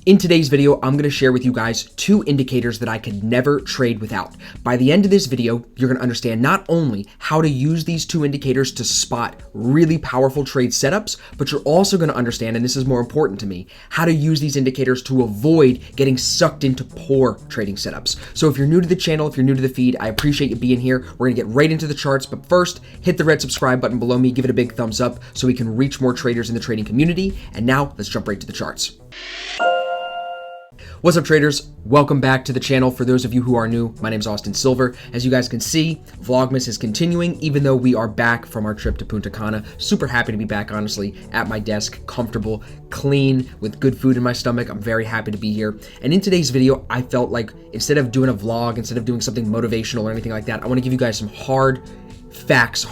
In today's video, I'm going to share with you guys 2 indicators that I could never trade without. By the end of this video, you're going to understand not only how to use these 2 indicators to spot really powerful trade setups, but you're also going to understand, and this is more important to me, how to use these indicators to avoid getting sucked into poor trading setups. So if you're new to the channel, if you're new to the feed, I appreciate you being here. We're going to get right into the charts, but first, hit the red subscribe button below me, give it a big thumbs up so we can reach more traders in the trading community. And now, let's jump right to the charts. What's up, traders? Welcome back to the channel. For those of you who are new, my name is Austin Silver. As you guys can see, Vlogmas is continuing, even though we are back from our trip to Punta Cana. Super happy to be back, honestly, at my desk, comfortable, clean, with good food in my stomach. I'm very happy to be here. And in today's video, I felt like instead of doing a vlog, instead of doing something motivational or anything like that, I want to give you guys some hard facts,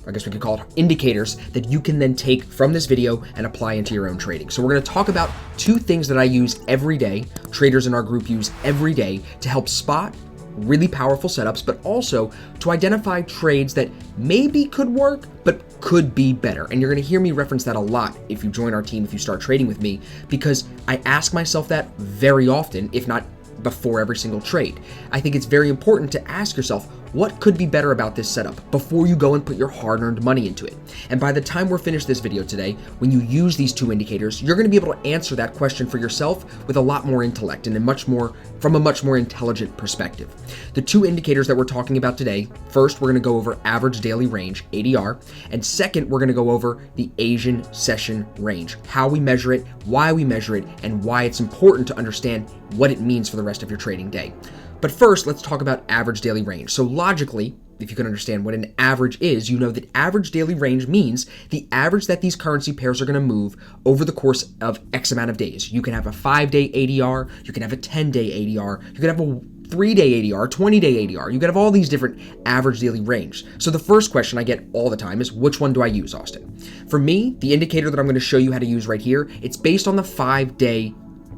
I guess we could call it indicators that you can then take from this video and apply into your own trading. So we're going to talk about 2 things that I use every day, traders in our group use every day to help spot really powerful setups, but also to identify trades that maybe could work, but could be better. And you're going to hear me reference that a lot if you join our team, if you start trading with me, because I ask myself that very often, if not before every single trade. I think it's very important to ask yourself, what could be better about this setup before you go and put your hard-earned money into it? And by the time we're finished this video today, when you use these 2 indicators, you're going to be able to answer that question for yourself with a lot more intellect and from a much more intelligent perspective. The 2 indicators that we're talking about today, first, we're going to go over average daily range, ADR, and second, we're going to go over the Asian session range, how we measure it, why we measure it, and why it's important to understand what it means for the rest of your trading day. But first, let's talk about average daily range. So logically, if you can understand what an average is, you know that average daily range means the average that these currency pairs are going to move over the course of X amount of days. You can have a 5-day ADR, you can have a 10-day ADR, you can have a 3-day ADR, 20-day ADR. You can have all these different average daily range. So the first question I get all the time is, which one do I use, Austin? For me, the indicator that I'm going to show you how to use right here, it's based on the 5-day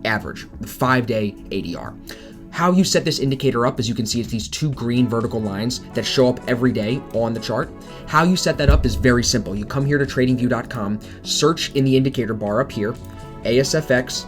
average, the 5-day ADR. How you set this indicator up, as you can see, it's these 2 green vertical lines that show up every day on the chart. How you set that up is very simple. You come here to tradingview.com, search in the indicator bar up here, ASFX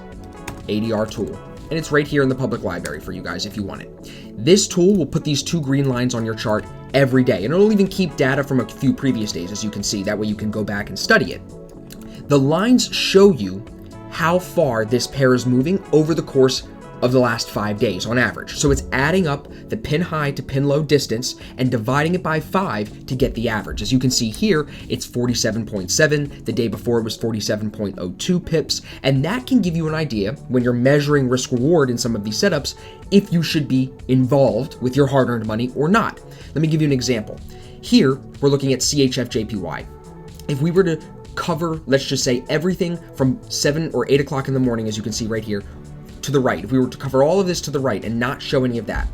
ADR tool. And it's right here in the public library for you guys if you want it. This tool will put these 2 green lines on your chart every day, and it'll even keep data from a few previous days, as you can see. That way you can go back and study it. The lines show you how far this pair is moving over the course of the last 5 days on average. So it's adding up the pin high to pin low distance and dividing it by 5 to get the average. As you can see here, it's 47.7. The day before it was 47.02 pips. And that can give you an idea when you're measuring risk reward in some of these setups, if you should be involved with your hard-earned money or not. Let me give you an example. Here, we're looking at CHFJPY. If we were to cover, let's just say, everything from 7 or 8 o'clock in the morning, as you can see right here, to the right, if we were to cover all of this to the right and not show any of that,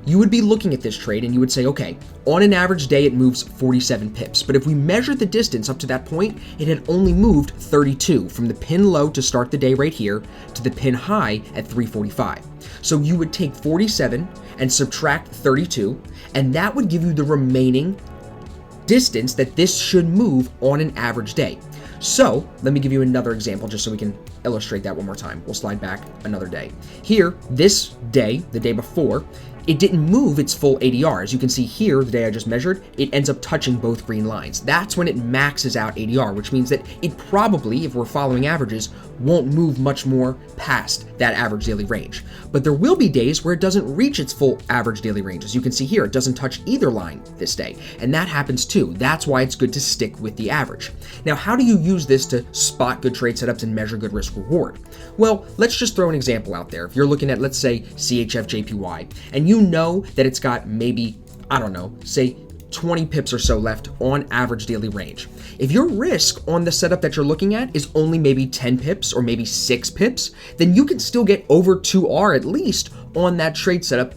you would be looking at this trade and you would say, okay, on an average day, it moves 47 pips. But if we measure the distance up to that point, it had only moved 32 from the pin low to start the day right here to the pin high at 345. So you would take 47 and subtract 32, and that would give you the remaining distance that this should move on an average day. So let me give you another example just so we can illustrate that one more time. We'll slide back another day. Here, this day, the day before, it didn't move its full ADR. As you can see here, the day I just measured, it ends up touching both green lines. That's when it maxes out ADR, which means that it probably, if we're following averages, won't move much more past that average daily range. But there will be days where it doesn't reach its full average daily range. As you can see here, it doesn't touch either line this day. And that happens too. That's why it's good to stick with the average. Now, how do you use this to spot good trade setups and measure good risk reward? Well, let's just throw an example out there. If you're looking at, let's say, CHFJPY, and you know that it's got maybe, I don't know, say 20 pips or so left on average daily range. If your risk on the setup that you're looking at is only maybe 10 pips or maybe 6 pips, then you can still get over 2R at least on that trade setup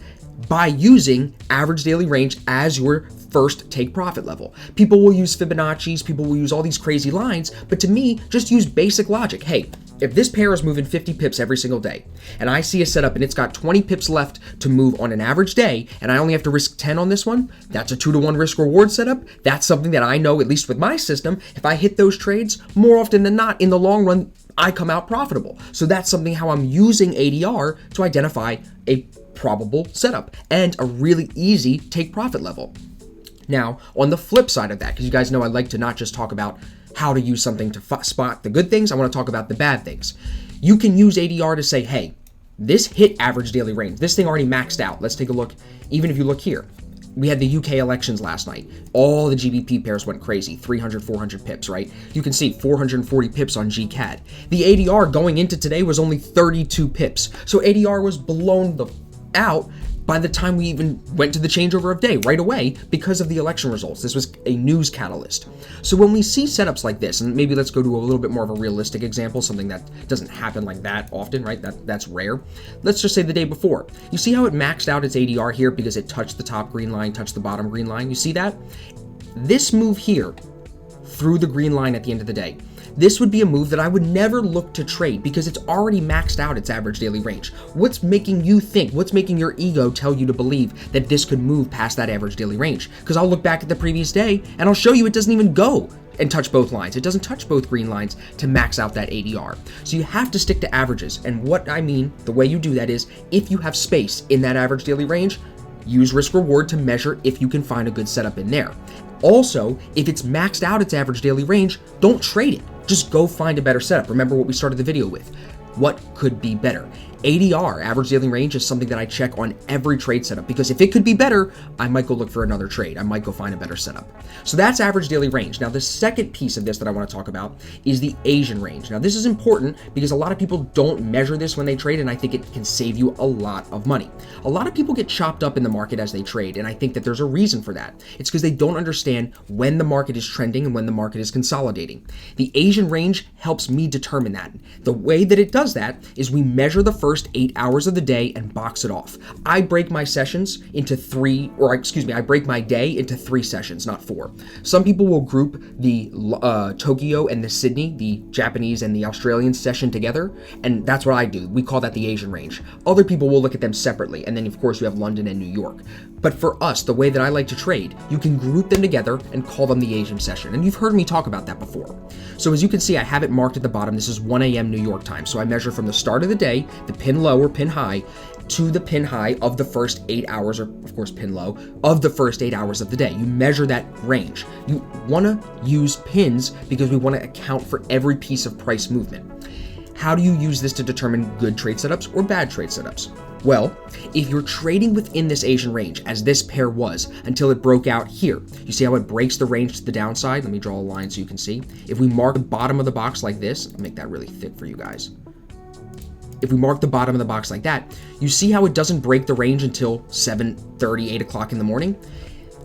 by using average daily range as your first take profit level. People will use Fibonacci's, people will use all these crazy lines, but to me, just use basic logic. Hey, if this pair is moving 50 pips every single day, and I see a setup and it's got 20 pips left to move on an average day, and I only have to risk 10 on this one, that's a 2-to-1 risk reward setup. That's something that I know, at least with my system, if I hit those trades, more often than not, in the long run, I come out profitable. So that's something how I'm using ADR to identify a probable setup and a really easy take profit level. Now, on the flip side of that, because you guys know I like to not just talk about how to use something to spot the good things, I want to talk about the bad things. You can use ADR to say, hey, this hit average daily range. This thing already maxed out. Let's take a look. Even if you look here, we had the UK elections last night. All the GBP pairs went crazy, 300, 400 pips, right? You can see 440 pips on GCAD. The ADR going into today was only 32 pips. So ADR was blown out by the time we even went to the changeover of day right away because of the election results. This was a news catalyst. So when we see setups like this, and maybe let's go to a little bit more of a realistic example, something that doesn't happen like that often, right? That's rare. Let's just say the day before. You see how it maxed out its ADR here because it touched the top green line, touched the bottom green line? You see that? This move here through the green line at the end of the day, this would be a move that I would never look to trade because it's already maxed out its average daily range. What's making you think, what's making your ego tell you to believe that this could move past that average daily range? Because I'll look back at the previous day and I'll show you it doesn't even go and touch both lines. It doesn't touch both green lines to max out that ADR. So you have to stick to averages. And what I mean, the way you do that is if you have space in that average daily range, use risk reward to measure if you can find a good setup in there. Also, if it's maxed out its average daily range, don't trade it. Just go find a better setup. Remember what we started the video with. What could be better? ADR, average daily range, is something that I check on every trade setup because if it could be better, I might go look for another trade. I might go find a better setup. So that's average daily range. Now, the second piece of this that I want to talk about is the Asian range. Now, this is important because a lot of people don't measure this when they trade, and I think it can save you a lot of money. A lot of people get chopped up in the market as they trade, and I think that there's a reason for that. It's because they don't understand when the market is trending and when the market is consolidating. The Asian range helps me determine that. The way that it does that is we measure the first 8 hours of the day and box it off. I break my sessions into I break my day into 3 sessions, not 4. Some people will group the Tokyo and the Sydney, the Japanese and the Australian session together, and that's what I do. We call that the Asian range. Other people will look at them separately, and then of course you have London and New York. But for us, the way that I like to trade, you can group them together and call them the Asian session, and you've heard me talk about that before. So as you can see, I have it marked at the bottom. This is 1 a.m. New York time, so I measure from the start of the day, the pin low or pin high, to the pin high of the first 8 hours, or of course pin low, of the first 8 hours of the day. You measure that range. You want to use pins because we want to account for every piece of price movement. How do you use this to determine good trade setups or bad trade setups? Well, if you're trading within this Asian range, as this pair was, until it broke out here, you see how it breaks the range to the downside? Let me draw a line so you can see. If we mark the bottom of the box like this, I'll make that really thick for you guys. If we mark the bottom of the box like that, you see how it doesn't break the range until 7:30, 8 o'clock in the morning?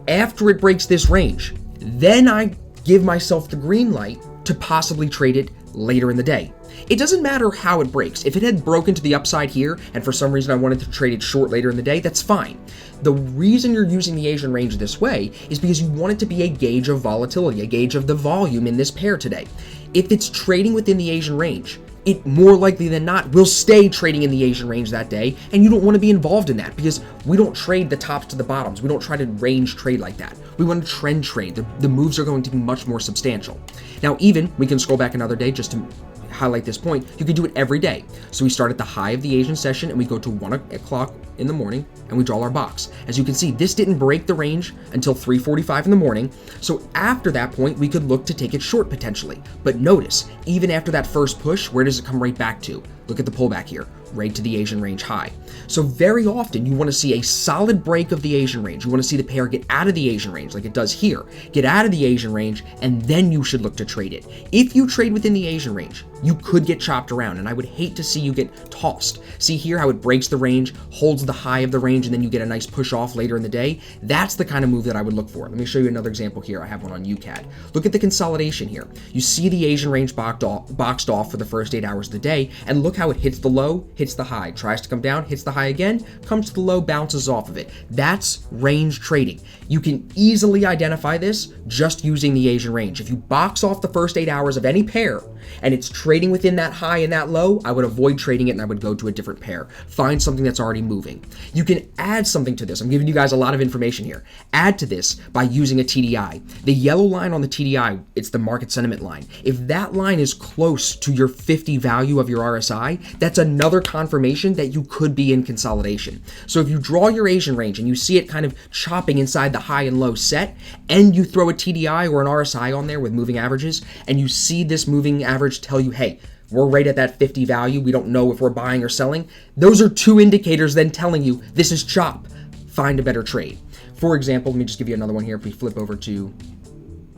After it breaks this range, then I give myself the green light to possibly trade it later in the day. It doesn't matter how it breaks. If it had broken to the upside here, and for some reason I wanted to trade it short later in the day, that's fine. The reason you're using the Asian range this way is because you want it to be a gauge of volatility, a gauge of the volume in this pair today. If it's trading within the Asian range, it more likely than not will stay trading in the Asian range that day, and you don't want to be involved in that because we don't trade the tops to the bottoms. We don't try to range trade like that. We want to trend trade. The moves are going to be much more substantial. Now, even, we can scroll back another day just to highlight this point, you can do it every day. So we start at the high of the Asian session and we go to 1 o'clock in the morning and we draw our box. As you can see, this didn't break the range until 3:45 in the morning. So after that point, we could look to take it short potentially. But notice, even after that first push, where does it come right back to? Look at the pullback here, right to the Asian range high. So very often you want to see a solid break of the Asian range. You want to see the pair get out of the Asian range like it does here. Get out of the Asian range and then you should look to trade it. If you trade within the Asian range, you could get chopped around and I would hate to see you get tossed. See here how it breaks the range, holds the high of the range, and then you get a nice push off later in the day? That's the kind of move that I would look for. Let me show you another example here. I have one on UCAD. Look at the consolidation here. You see the Asian range boxed off for the first 8 hours of the day, and look how it hits the low, hits the high, tries to come down, hits the high again, comes to the low, bounces off of it. That's range trading. You can easily identify this just using the Asian range. If you box off the first 8 hours of any pair and it's trading within that high and that low, I would avoid trading it and I would go to a different pair. Find something that's already moving. You can add something to this. I'm giving you guys a lot of information here. Add to this by using a TDI. The yellow line on the TDI, it's the market sentiment line. If that line is close to your 50 value of your RSI, that's another confirmation that you could be in consolidation. So if you draw your Asian range and you see it kind of chopping inside the high and low set, and you throw a TDI or an RSI on there with moving averages, and you see this moving average tell you, hey, we're right at that 50 value, we don't know if we're buying or selling, those are two indicators then telling you this is chop. Find a better trade. For example, let me just give you another one here. If we flip over to,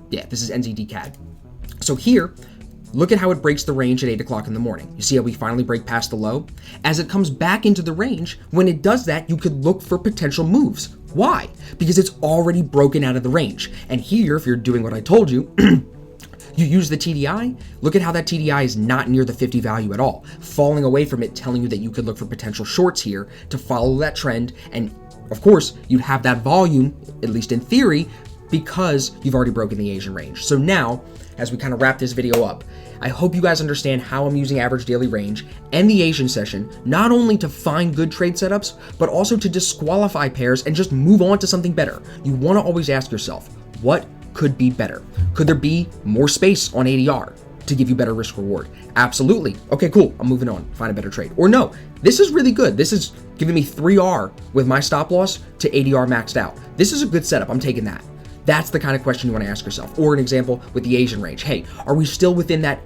this is NZD-CAD. So here, look at how it breaks the range at 8 o'clock in the morning. You see how we finally break past the low? As it comes back into the range, when it does that, you could look for potential moves. Why? Because it's already broken out of the range. And here, if you're doing what I told you, you use the TDI, look at how that TDI is not near the 50 value at all, falling away from it, telling you that you could look for potential shorts here to follow that trend. And of course, you'd have that volume, at least in theory, because you've already broken the Asian range. So now, as we kind of wrap this video up, I hope you guys understand how I'm using average daily range and the Asian session, not only to find good trade setups, but also to disqualify pairs and just move on to something better. You want to always ask yourself, what could be better? Could there be more space on ADR to give you better risk reward? Absolutely. Okay, cool. I'm moving on. Find a better trade. Or no, this is really good. This is giving me 3R with my stop loss to ADR maxed out. This is a good setup. I'm taking that. That's the kind of question you want to ask yourself. Or an example with the Asian range. Hey, are we still within that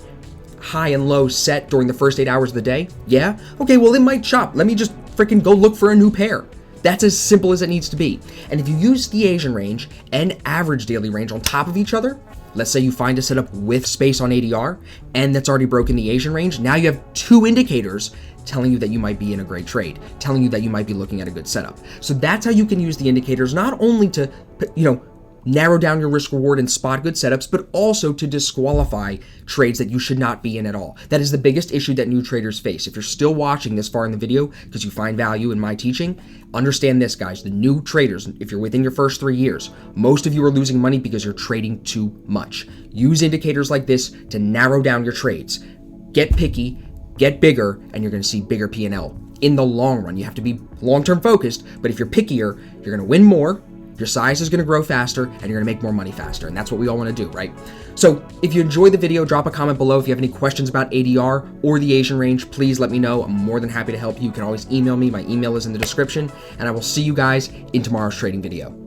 high and low set during the first 8 hours of the day? Yeah? Okay, well, it might chop. Let me just freaking go look for a new pair. That's as simple as it needs to be. And if you use the Asian range and average daily range on top of each other, let's say you find a setup with space on ADR and that's already broken the Asian range, now you have two indicators telling you that you might be in a great trade, telling you that you might be looking at a good setup. So that's how you can use the indicators, not only to, narrow down your risk reward and spot good setups, but also to disqualify trades that you should not be in at all. That is the biggest issue that new traders face. If you're still watching this far in the video because you find value in my teaching, understand this, guys. The new traders, if you're within your first 3 years, most of you are losing money because you're trading too much. Use indicators like this to narrow down your trades. Get picky, get bigger, and you're going to see bigger P&L. In the long run, you have to be long-term focused, but if you're pickier, you're going to win more, your size is going to grow faster, and you're going to make more money faster, and that's what we all want to do, right? So if you enjoyed the video, drop a comment below. If you have any questions about ADR or the Asian range, please let me know. I'm more than happy to help you. You can always email me. My email is in the description, and I will see you guys in tomorrow's trading video.